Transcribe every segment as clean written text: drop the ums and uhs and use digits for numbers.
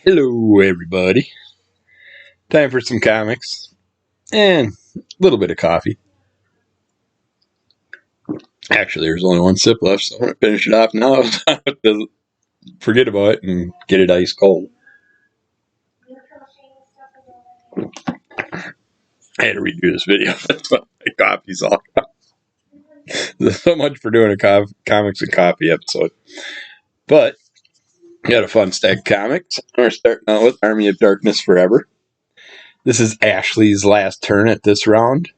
Hello, everybody. Time for some comics and a little bit of coffee. Actually, there's only one sip left, so I'm going to finish it off now. Forget about it and get it ice cold. I had to redo this video. That's why my coffee's all gone. So much for doing a comics and coffee episode. But we got a fun stack of comics. We're starting out with Army of Darkness Forever. This is Ashley's last turn at this round.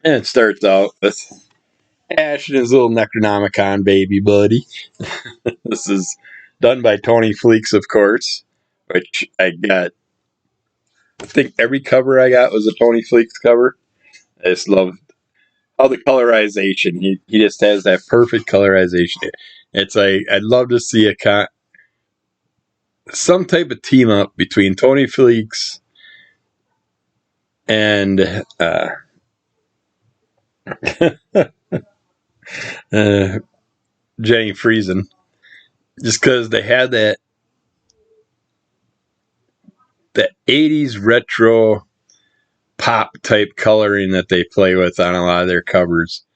And it starts out with Ash and his little Necronomicon baby buddy. This is done by Tony Fleecs, of course, which I got. I think every cover I got was a Tony Fleecs cover. I just love how the colorization. He just has that perfect colorization. It's like I'd love to see some type of team up between Tony Fleecs and Jenny Friesen, just because they had that 80s retro pop type coloring that they play with on a lot of their covers,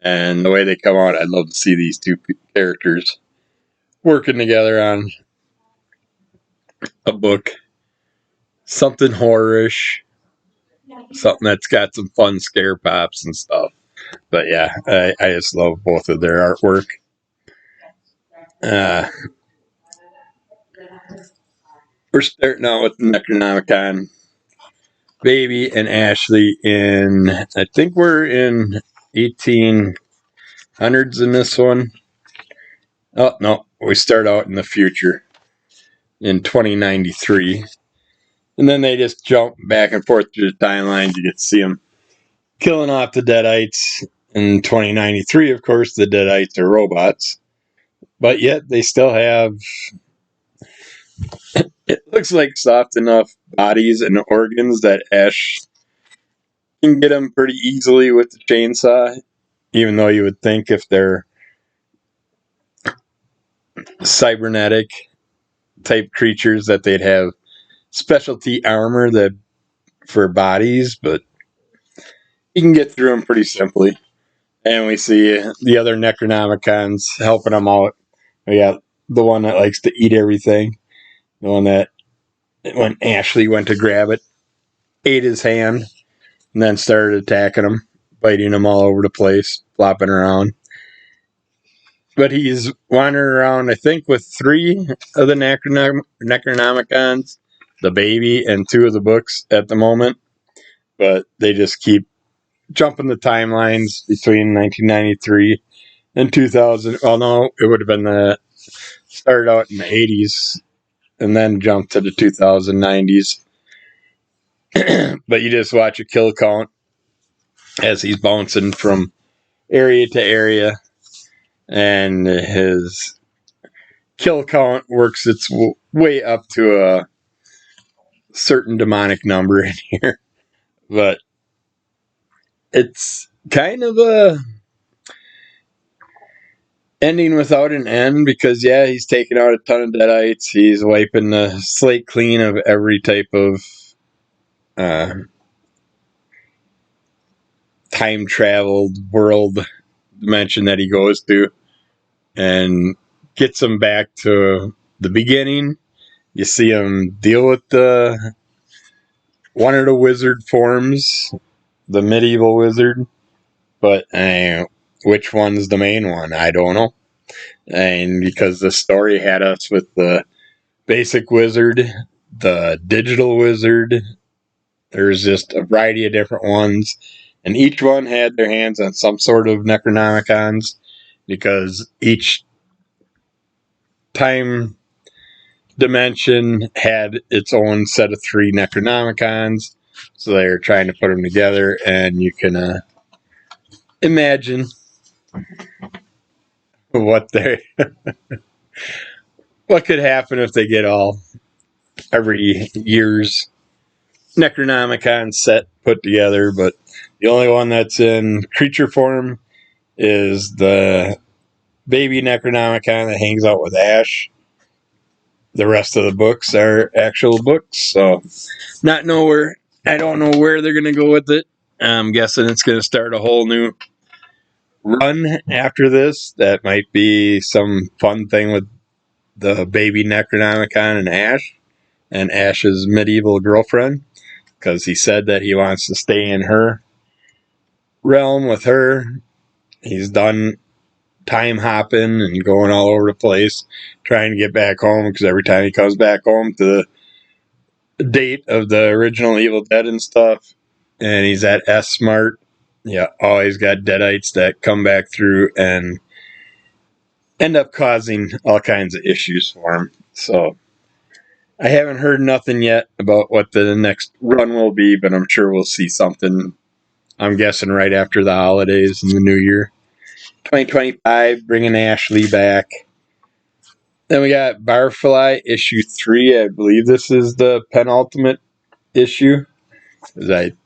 and the way they come out, I'd love to see these two characters working together on a book, something horrorish, something that's got some fun scare pops and stuff. But yeah, I just love both of their artwork. We're starting out with Necronomicon Baby and Ashley I think we're in 1800s in this one. Oh, no, we start out in the future in 2093. And then they just jump back and forth through the timelines. You get to see them killing off the Deadites. In 2093, of course, the Deadites are robots. But yet they still have, it looks like, soft enough bodies and organs that Ash can get them pretty easily with the chainsaw. Even though you would think if they're cybernetic type creatures that they'd have specialty armor for bodies, but you can get through them pretty simply. And we see the other Necronomicons helping them out. We got the one that likes to eat everything, the one that when Ashley went to grab it, ate his hand, and then started attacking him, biting him all over the place, flopping around. But he's wandering around, I think, with 3 of the Necronomicons, the baby, and 2 of the books at the moment. But they just keep jumping the timelines between 1993 and 2000. Well, no, it would have been started out in the 80s and then jumped to the 2090s. But you just watch a kill count as he's bouncing from area to area, and his kill count works its way up to a certain demonic number in here. But it's kind of a ending without an end, because yeah, he's taking out a ton of Deadites. He's wiping the slate clean of every type of time traveled world dimension that he goes to, and gets him back to the beginning. You see him deal with one of the wizard forms, the medieval wizard, but which one's the main one? I don't know. And because the story had us with the basic wizard, the digital wizard, there's just a variety of different ones, and each one had their hands on some sort of Necronomicons, because each time dimension had its own set of 3 Necronomicons, so they're trying to put them together, and you can imagine what what could happen if they get every year's Necronomicon set put together. But the only one that's in creature form is the baby Necronomicon that hangs out with Ash. the rest of the books are actual books. So I don't know where they're going to go with it. I'm guessing it's going to start a whole new run after this. That might be some fun thing with the baby Necronomicon and Ash's medieval girlfriend, because he said that he wants to stay in her realm with her. He's done time hopping and going all over the place, trying to get back home, because every time he comes back home to the date of the original Evil Dead and stuff, and he's at S Smart, yeah, always got deadites that come back through and end up causing all kinds of issues for him. So I haven't heard nothing yet about what the next run will be, but I'm sure we'll see something, I'm guessing, right after the holidays and the new year. 2025, bringing Ashley back. Then we got Barfly issue 3. I believe this is the penultimate issue. I'm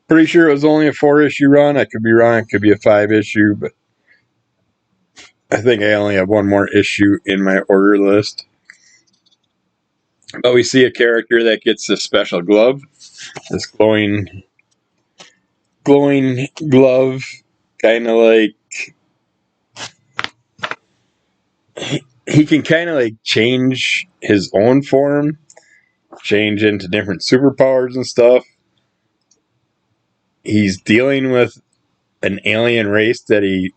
pretty sure it was only a 4-issue run. I could be wrong. It could be a 5-issue, but I think I only have one more issue in my order list. But we see a character that gets this special glove. This glowing glove, kind of like he can kind of like change his own form, change into different superpowers and stuff. He's dealing with an alien race that he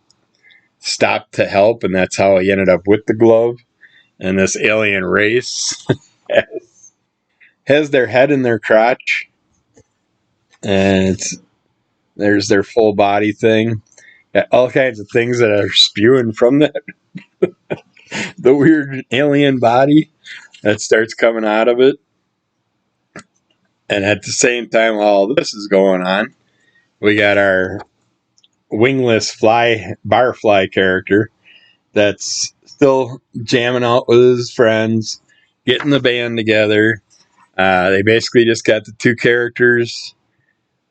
stopped to help, and that's how he ended up with the glove. And this alien race has their head in their crotch, and there's their full body thing. Got all kinds of things that are spewing from the weird alien body that starts coming out of it. And at the same time, while all this is going on, we got our wingless Barfly character that's still jamming out with his friends, getting the band together. They basically just got the two characters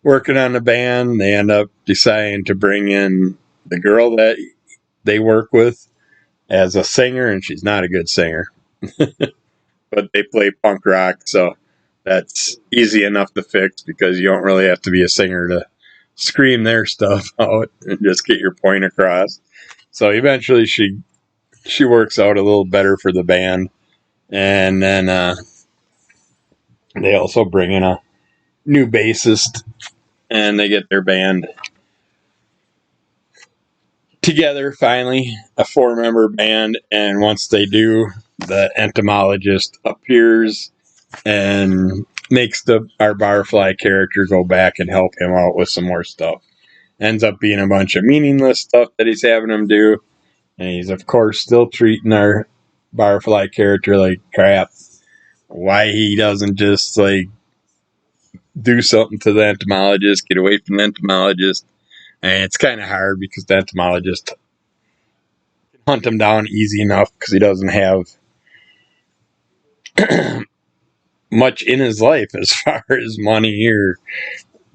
working on the band. They end up deciding to bring in the girl that they work with as a singer, and she's not a good singer. But they play punk rock, so that's easy enough to fix, because you don't really have to be a singer to scream their stuff out and just get your point across. So eventually she works out a little better for the band. And then they also bring in a new bassist, and they get their band together finally, a 4-member band. And once they do, the entomologist appears and makes our Barfly character go back and help him out with some more stuff. Ends up being a bunch of meaningless stuff that he's having him do, and he's of course still treating our Barfly character like crap. Why he doesn't just like do something to the entomologist, get away from the entomologist. And it's kind of hard, because the entomologist can hunt him down easy enough, because he doesn't have much in his life as far as money or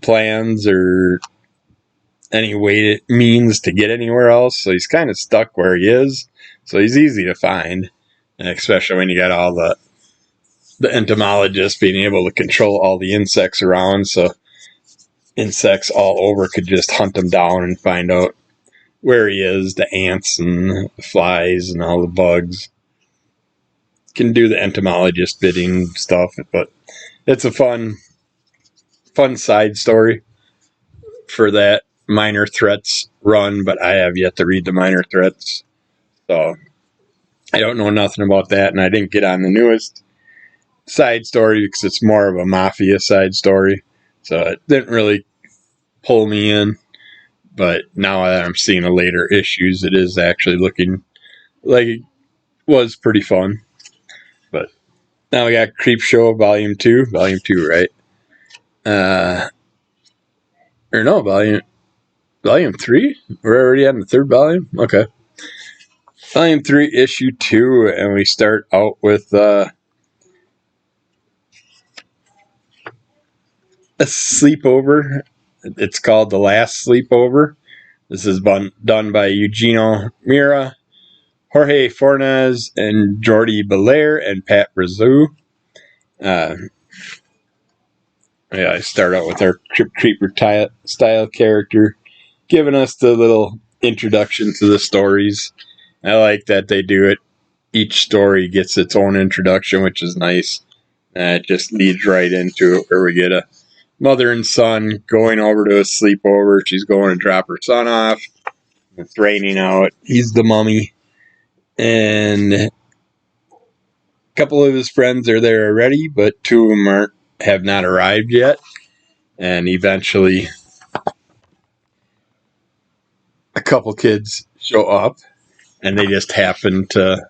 plans or any means to get anywhere else. So he's kind of stuck where he is. So he's easy to find, and especially when you got all the entomologist being able to control all the insects around. So insects all over could just hunt him down and find out where he is. The ants and the flies and all the bugs can do the entomologist bidding stuff. But it's a fun side story for that Minor Threats run, but I have yet to read the Minor Threats, so I don't know nothing about that. And I didn't get on the newest side story, because it's more of a mafia side story, so it didn't really pull me in. But now that I'm seeing the later issues, it is actually looking like it was pretty fun. But now we got Creepshow Volume 2, right? Or no, Volume 3? We're already on the third volume? Okay. Volume 3, Issue 2, and we start out with a sleepover. It's called The Last Sleepover. This is done by Eugenio Mira, Jorge Fornes and Jordi Belair and Pat Brazeau. I start out with our Crypt Creeper style character, giving us the little introduction to the stories. I like that they do it. Each story gets its own introduction, which is nice. It just leads right into it, where we get a mother and son going over to a sleepover. She's going to drop her son off. It's raining out. He's the mummy. And a couple of his friends are there already, but two of them have not arrived yet. And eventually, a couple kids show up, and they just happen to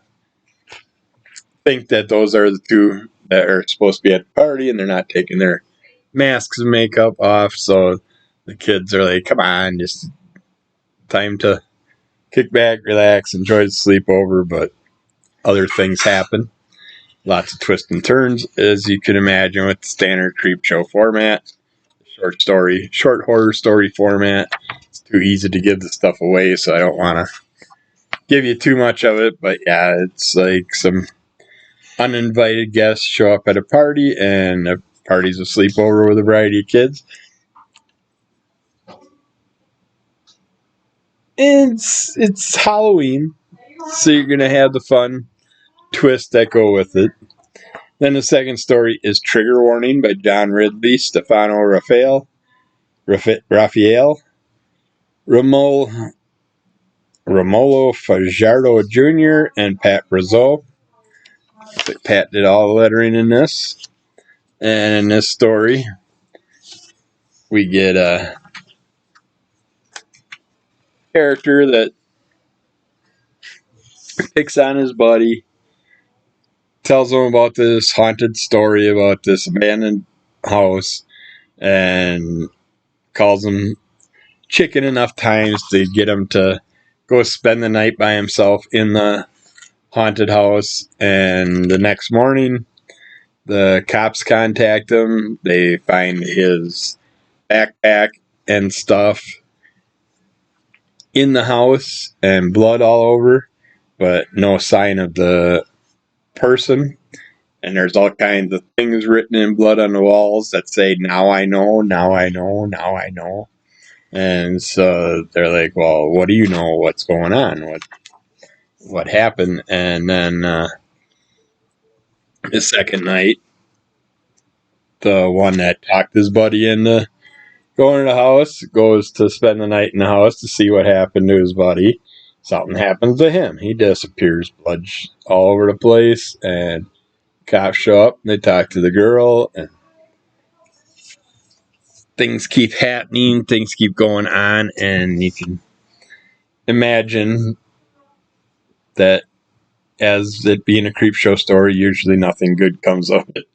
think that those are the two that are supposed to be at the party, and they're not taking their masks and makeup off. So the kids are like, come on, just time to kick back, relax, enjoy the sleepover. But other things happen. Lots of twists and turns, as you can imagine, with the standard Creepshow format. Short horror story format. It's too easy to give the stuff away, so I don't want to give you too much of it. But yeah, it's like some uninvited guests show up at a party, and the party's a sleepover with a variety of kids. It's Halloween, so you're gonna have the fun twists that go with it. Then the second story is Trigger Warning by John Ridley, Stefano Raphael, Romolo Fajardo Jr., and Pat Brazeau. Pat did all the lettering in this. And in this story, we get a character that picks on his buddy, tells him about this haunted story about this abandoned house, and calls him chicken enough times to get him to go spend the night by himself in the haunted house. And the next morning, the cops contact him. They find his backpack and stuff in the house and blood all over, but no sign of the person. And there's all kinds of things written in blood on the walls that say, now I know, now I know, now I know. And so they're like, well, what do you know? What's going on? What happened? And then the second night, the one that talked his buddy into going to the house goes to spend the night in the house to see what happened to his buddy. Something happens to him. He disappears, blood all over the place, and cops show up. They talk to the girl, and things keep happening. Things keep going on, and you can imagine that as it being a Creepshow story, usually nothing good comes of it,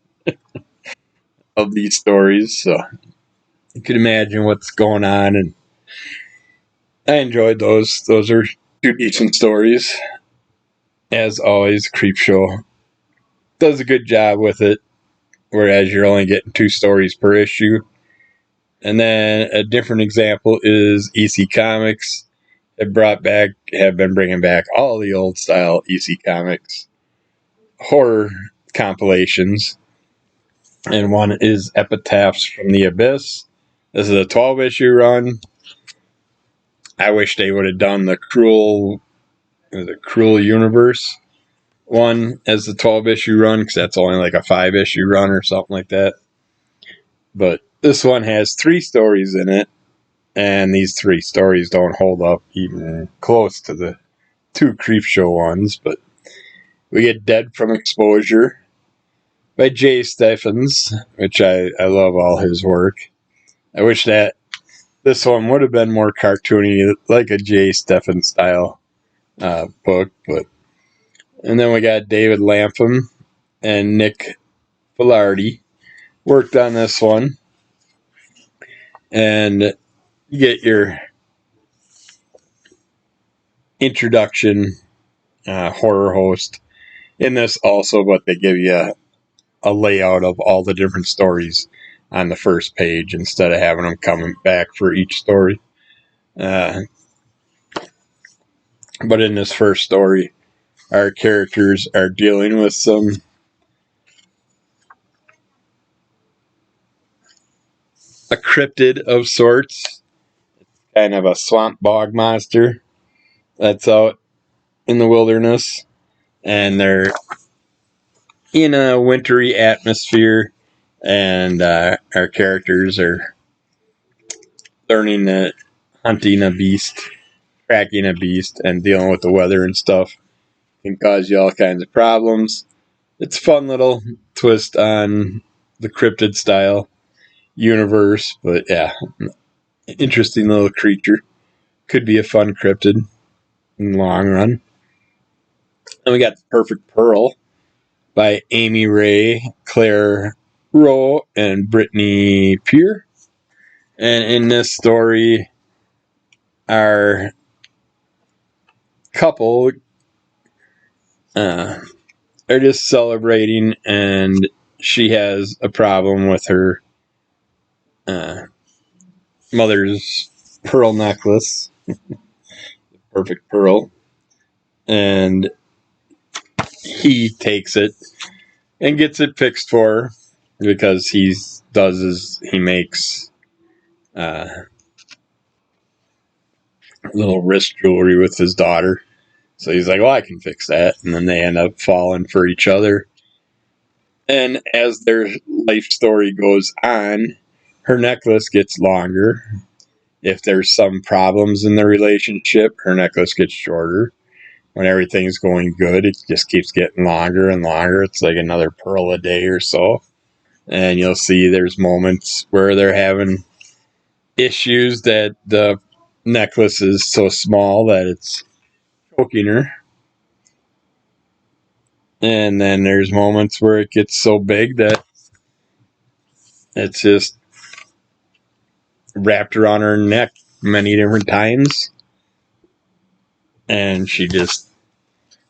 of these stories. So you can imagine what's going on, and I enjoyed those. Those are two decent stories. As always, Creepshow does a good job with it, whereas you're only getting 2 stories per issue. And then a different example is EC Comics. Have been bringing back all the old style EC Comics horror compilations. And one is Epitaphs from the Abyss. This is a 12-issue run. I wish they would have done the Cruel Universe one as the 12-issue run, because that's only like a 5-issue run or something like that. But this one has 3 stories in it, and these 3 stories don't hold up even close to the 2 Creepshow ones. But we get Dead from Exposure by Jay Steffens, which I love all his work. I wish that this one would have been more cartoony, like a Jay Steffens style book. And then we got David Lapham and Nick Filardi worked on this one. And you get your introduction horror host in this also, but they give you a layout of all the different stories on the first page instead of having them coming back for each story. But in this first story, our characters are dealing with a cryptid of sorts, kind of a swamp bog monster that's out in the wilderness, and they're in a wintry atmosphere, and our characters are learning that hunting a beast, tracking a beast, and dealing with the weather and stuff can cause you all kinds of problems. It's a fun little twist on the cryptid style universe, but yeah, interesting little creature. Could be a fun cryptid in the long run. And we got The Perfect Pearl by Amy Ray, Claire Rowe, and Brittany Peer. And in this story, our couple are just celebrating, and she has a problem with her mother's pearl necklace, perfect pearl, and he takes it and gets it fixed for her because he makes little wrist jewelry with his daughter. So he's like, well, I can fix that. And then they end up falling for each other. And as their life story goes on, her necklace gets longer. If there's some problems in the relationship, her necklace gets shorter. When everything's going good, it just keeps getting longer and longer. It's like another pearl a day or so. And you'll see there's moments where they're having issues that the necklace is so small that it's choking her. And then there's moments where it gets so big that it's just wrapped around her neck many different times. And she just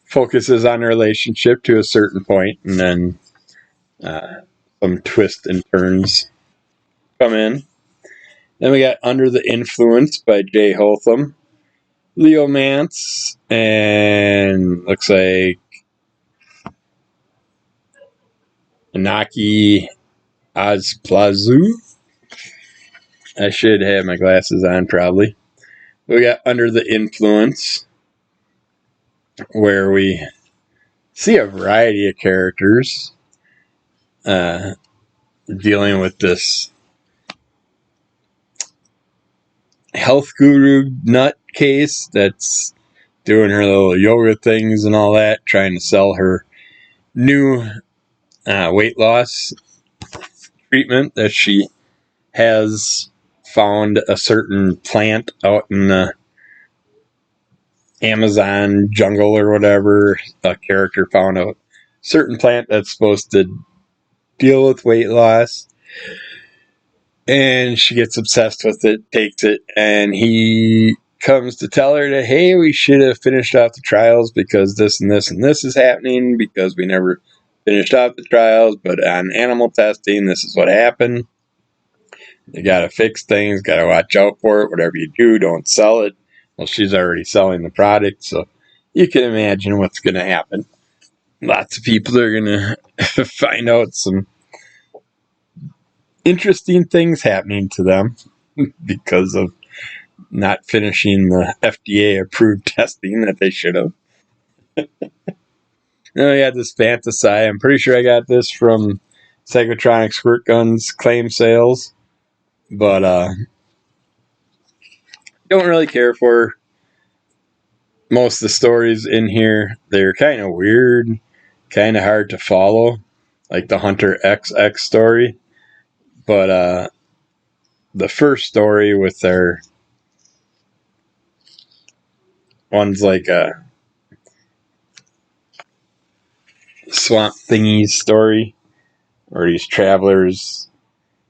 focuses on the relationship to a certain point, and then some twists and turns come in. Then we got Under the Influence by Jay Hotham, Leo Mance, and looks like Inaki Azplazu. I should have my glasses on probably. We got Under the Influence, where we see a variety of characters dealing with this health guru nutcase that's doing her little yoga things and all that, trying to sell her new weight loss treatment that she has found a certain plant out in the Amazon jungle or whatever. A character found a certain plant that's supposed to deal with weight loss, and she gets obsessed with it, takes it, and he comes to tell her that, hey, we should have finished off the trials because this and this and this is happening, because we never finished off the trials, but on animal testing, this is what happened. You gotta fix things, gotta watch out for it. Whatever you do, don't sell it. Well, she's already selling the product, so you can imagine what's gonna happen. Lots of people are gonna find out some interesting things happening to them because of not finishing the FDA approved testing that they should have. Then I got this FantaSCI. I'm pretty sure I got this from Psychotronic Squirt Guns claim sales, but don't really care for most of the stories in here. They're kind of weird, kind of hard to follow, like the Hunter XX story. But the first story with their one's like a swamp thingy story, where these travelers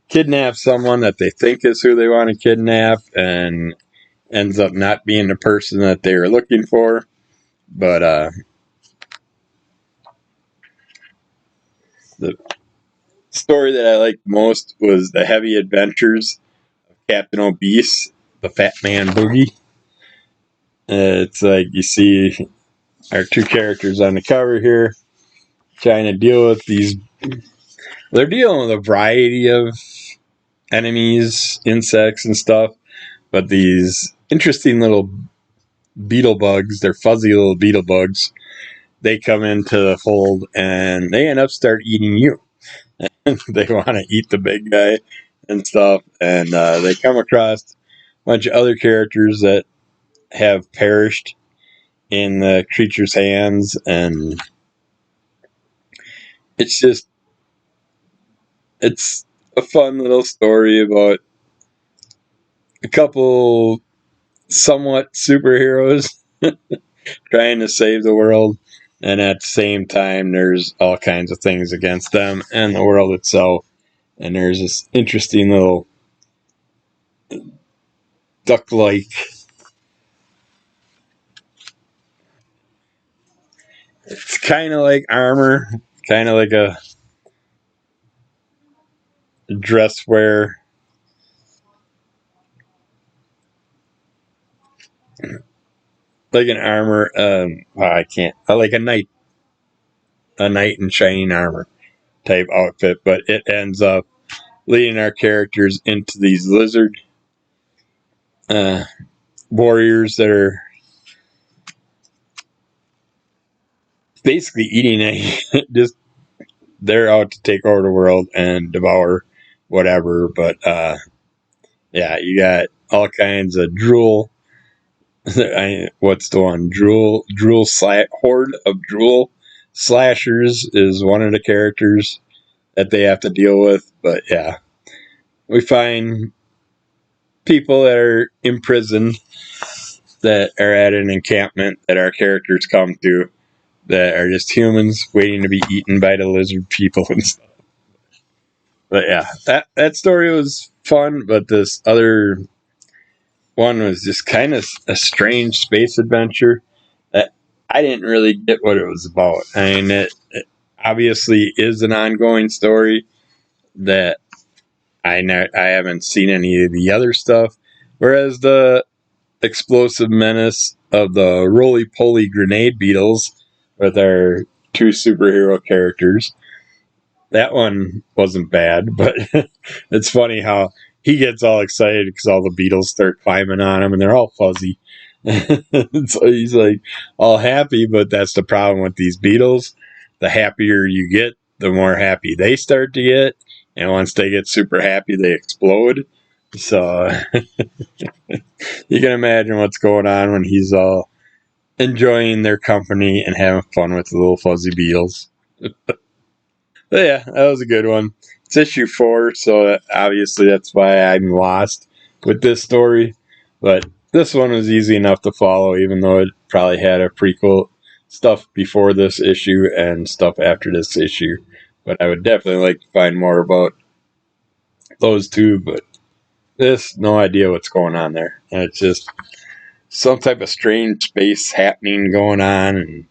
kidnap someone that they think is who they want to kidnap, and ends up not being the person that they were looking for. But the story that I liked most was The Heavy Adventures of Captain Obese, the Fat Man Boogie. It's like you see our two characters on the cover here trying to deal with these. They're dealing with a variety of enemies, insects, and stuff, but these interesting little beetle bugs, they're fuzzy little beetle bugs, they come into the fold and they end up start eating you. They want to eat the big guy and stuff, and they come across a bunch of other characters that have perished in the creature's hands, and it's just it's a fun little story about a couple somewhat superheroes trying to save the world, and at the same time there's all kinds of things against them and the world itself. And there's this interesting little duck-like, it's kind of like armor, kind of like a dress wear, like an armor. I can't. I like a knight in shining armor type outfit, but it ends up leading our characters into these lizard uh, warriors that are basically eating just they're out to take over the world and devour whatever. But yeah, you got all kinds of drool. What's the one? Horde of drool slashers is one of the characters that they have to deal with. But yeah, we find people that are imprisoned that are at an encampment that our characters come to that are just humans waiting to be eaten by the lizard people and stuff. But yeah, that story was fun, but this other one was just kind of a strange space adventure that I didn't really get what it was about. I mean, it obviously is an ongoing story that I haven't seen any of the other stuff, whereas the explosive menace of the roly-poly grenade beetles with our two superhero characters. That one wasn't bad, but it's funny how he gets all excited because all the beetles start climbing on him and they're all fuzzy. So he's like all happy, but that's the problem with these beetles. The happier you get, the more happy they start to get. And once they get super happy, they explode. So you can imagine what's going on when he's all enjoying their company and having fun with the little fuzzy beetles. But yeah, that was a good one. It's issue 4, so obviously that's why I'm lost with this story. But this one was easy enough to follow, even though it probably had a prequel stuff before this issue and stuff after this issue. But I would definitely like to find more about those two, but this, no idea what's going on there. And it's just some type of strange space happening going on, and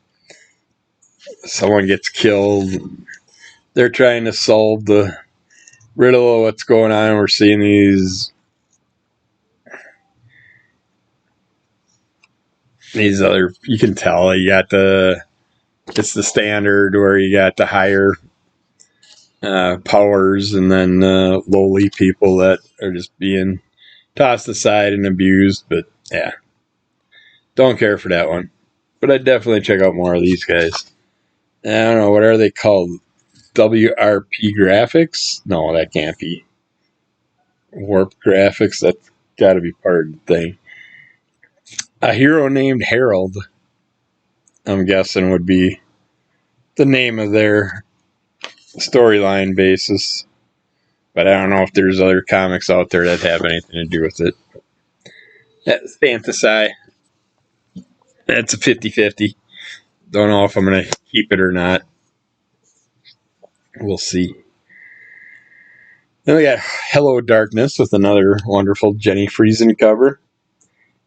someone gets killed. They're trying to solve the riddle of what's going on. We're seeing these other, you can tell you got it's the standard where you got the higher powers and then lowly people that are just being tossed aside and abused. But yeah, don't care for that one. But I'd definitely check out more of these guys. I don't know, what are they called? WRP graphics? No, that can't be. Warp graphics? That's got to be part of the thing. A hero named Harold, I'm guessing, would be the name of their storyline basis. But I don't know if there's other comics out there that have anything to do with it. That's FantaSCI. That's a 50-50. Don't know if I'm going to keep it or not. We'll see. Then we got Hello Darkness with another wonderful Jenny Friesen cover.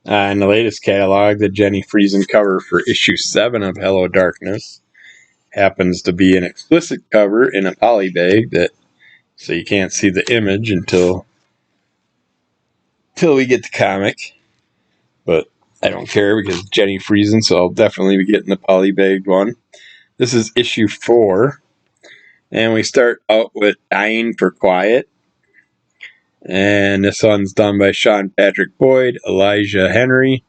In the latest catalog, the Jenny Friesen cover for issue 7 of Hello Darkness happens to be an explicit cover in a poly bag, that so you can't see the image until we get the comic. But I don't care because Jenny freezing, so I'll definitely be getting the polybagged one. This is issue 4. And we start out with Dying for Quiet. And this one's done by Sean Patrick Boyd, Elijah Henry,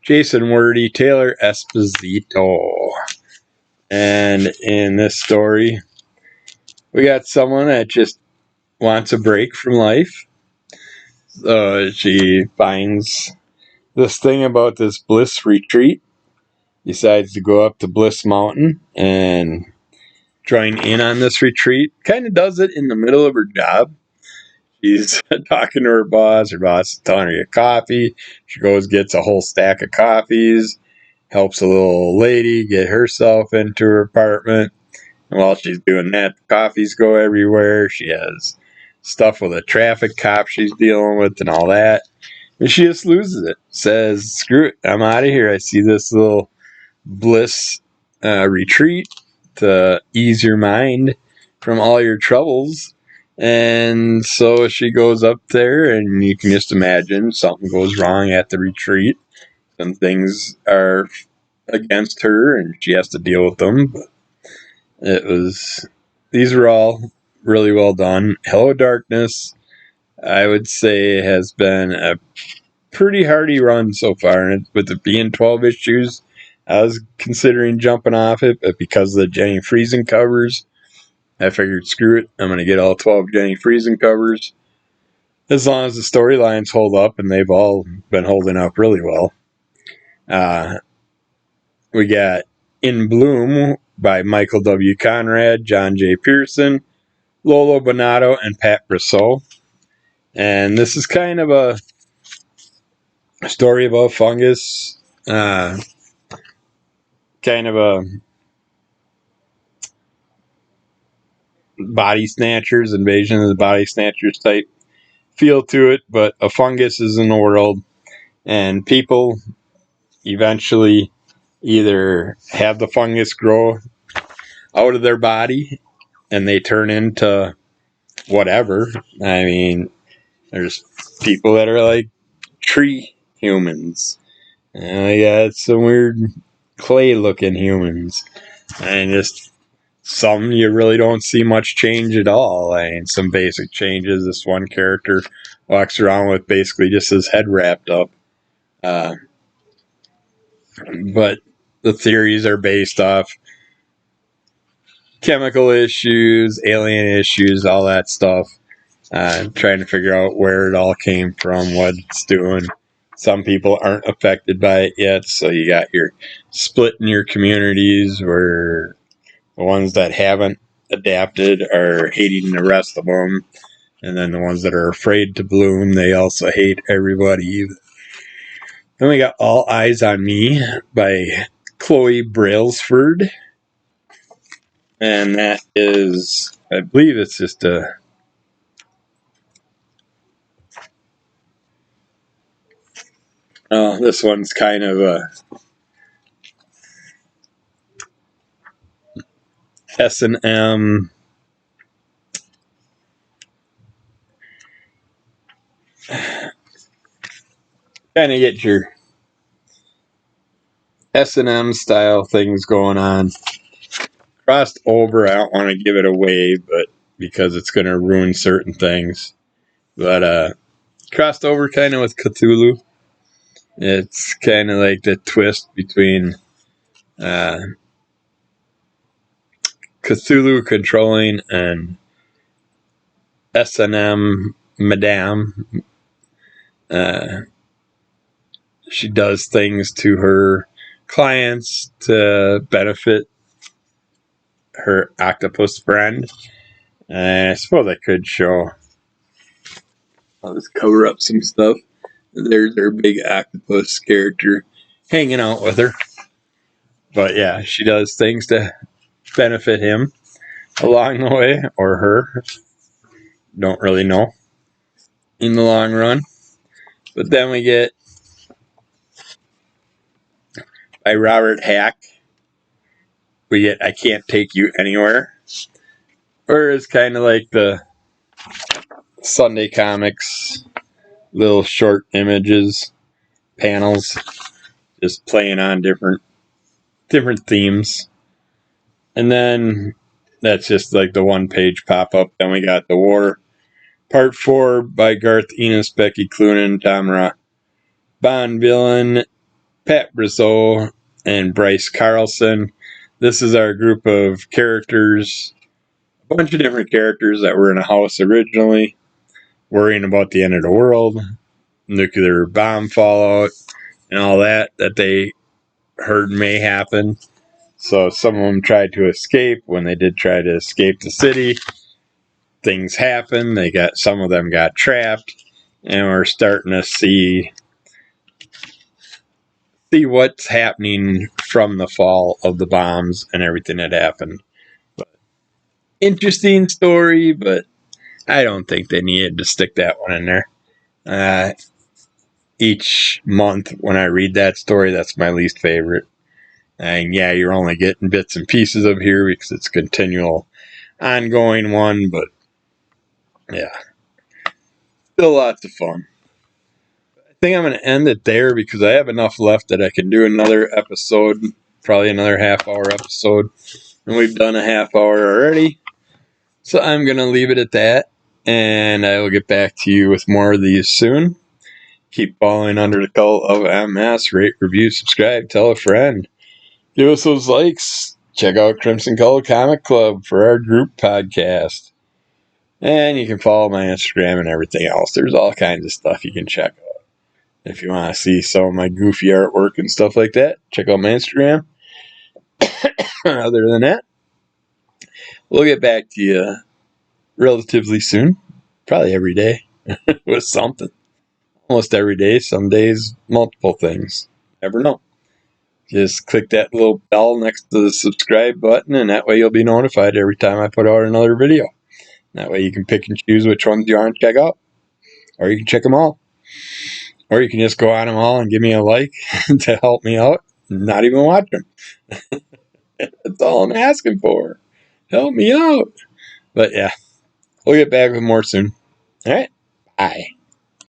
Jason Wordy, Taylor Esposito. And in this story, we got someone that just wants a break from life. So she finds this thing about this Bliss retreat, decides to go up to Bliss Mountain and join in on this retreat. Kind of does it in the middle of her job. She's talking to her boss. Her boss is telling her to get coffee. She goes, gets a whole stack of coffees, helps a little lady get herself into her apartment. And while she's doing that, coffees go everywhere. She has stuff with a traffic cop she's dealing with and all that. And she just loses it. Says, screw it, I'm out of here. I see this little Bliss retreat to ease your mind from all your troubles. And so she goes up there, and you can just imagine something goes wrong at the retreat. Some things are against her, and she has to deal with them. But these were all really well done. Hello Darkness, I would say, has been a pretty hearty run so far. And with it being 12 issues, I was considering jumping off it, but because of the Jenny Friesen covers, I figured, screw it, I'm going to get all 12 Jenny Friesen covers. As long as the storylines hold up, and they've all been holding up really well. We got In Bloom by Michael W. Conrad, John J. Pearson, Lolo Bonato, and Pat Brosseau. And this is kind of a story about fungus. Kind of a body snatchers, invasion of the body snatchers type feel to it, but a fungus is in the world, and people eventually either have the fungus grow out of their body and they turn into whatever. I mean, there's people that are like tree humans, and I got some weird clay looking humans, and just some you really don't see much change at all. I mean, some basic changes. This one character walks around with basically just his head wrapped up. But the theories are based off chemical issues, alien issues, all that stuff. Trying to figure out where it all came from, what it's doing. Some people aren't affected by it yet, so you got your split in your communities where the ones that haven't adapted are hating the rest of them, and then the ones that are afraid to bloom, they also hate everybody. Then we got All Eyes on Me by Chloe Brailsford, and that is, I believe it's just a this one's kind of a S&M kind of get your S&M style things going on. Crossed over, I don't want to give it away, but because it's going to ruin certain things. But crossed over kind of with Cthulhu. It's kind of like the twist between Cthulhu controlling and S&M Madame. She does things to her clients to benefit her octopus friend. I suppose I could show. I'll just cover up some stuff. There's her big octopus character hanging out with her. But yeah, she does things to benefit him along the way, or her. Don't really know in the long run. But then we get by Robert Hack. We get I Can't Take You Anywhere. Or it's kind of like the Sunday Comics little short images, panels. just playing on different themes. And then that's just like the one page pop up. Then we got The War, Part 4 by Garth Ennis, Becky Cloonan, Tamara Bonvillain, Pat Brazeau, and Bryce Carlson. This is our group of characters, a bunch of different characters that were in a house originally, worrying about the end of the world, nuclear bomb fallout, and all that they heard may happen. So some of them tried to escape. When they did try to escape the city, things happened. Some of them got trapped, and we're starting to see what's happening from the fall of the bombs and everything that happened. But interesting story, but I don't think they needed to stick that one in there. Each month when I read that story, that's my least favorite. And yeah, you're only getting bits and pieces of here because it's a continual, ongoing one, but yeah, still lots of fun. I think I'm going to end it there because I have enough left that I can do another episode, probably another half-hour episode, and we've done a half hour already. So I'm going to leave it at that, and I will get back to you with more of these soon. Keep following Under the Cult of MS. Rate, review, subscribe, tell a friend. Give us those likes. Check out Crimson Cult Comic Club for our group podcast. And you can follow my Instagram and everything else. There's all kinds of stuff you can check out. If you want to see some of my goofy artwork and stuff like that, check out my Instagram. Other than that, we'll get back to you relatively soon. Probably every day with something. Almost every day. Some days, multiple things. Never know. Just click that little bell next to the subscribe button, and that way you'll be notified every time I put out another video. That way you can pick and choose which ones you want to check out. Or you can check them all. Or you can just go on them all and give me a like to help me out. Not even watch them. That's all I'm asking for. Help me out. But yeah, we'll get back with more soon. All right. Bye.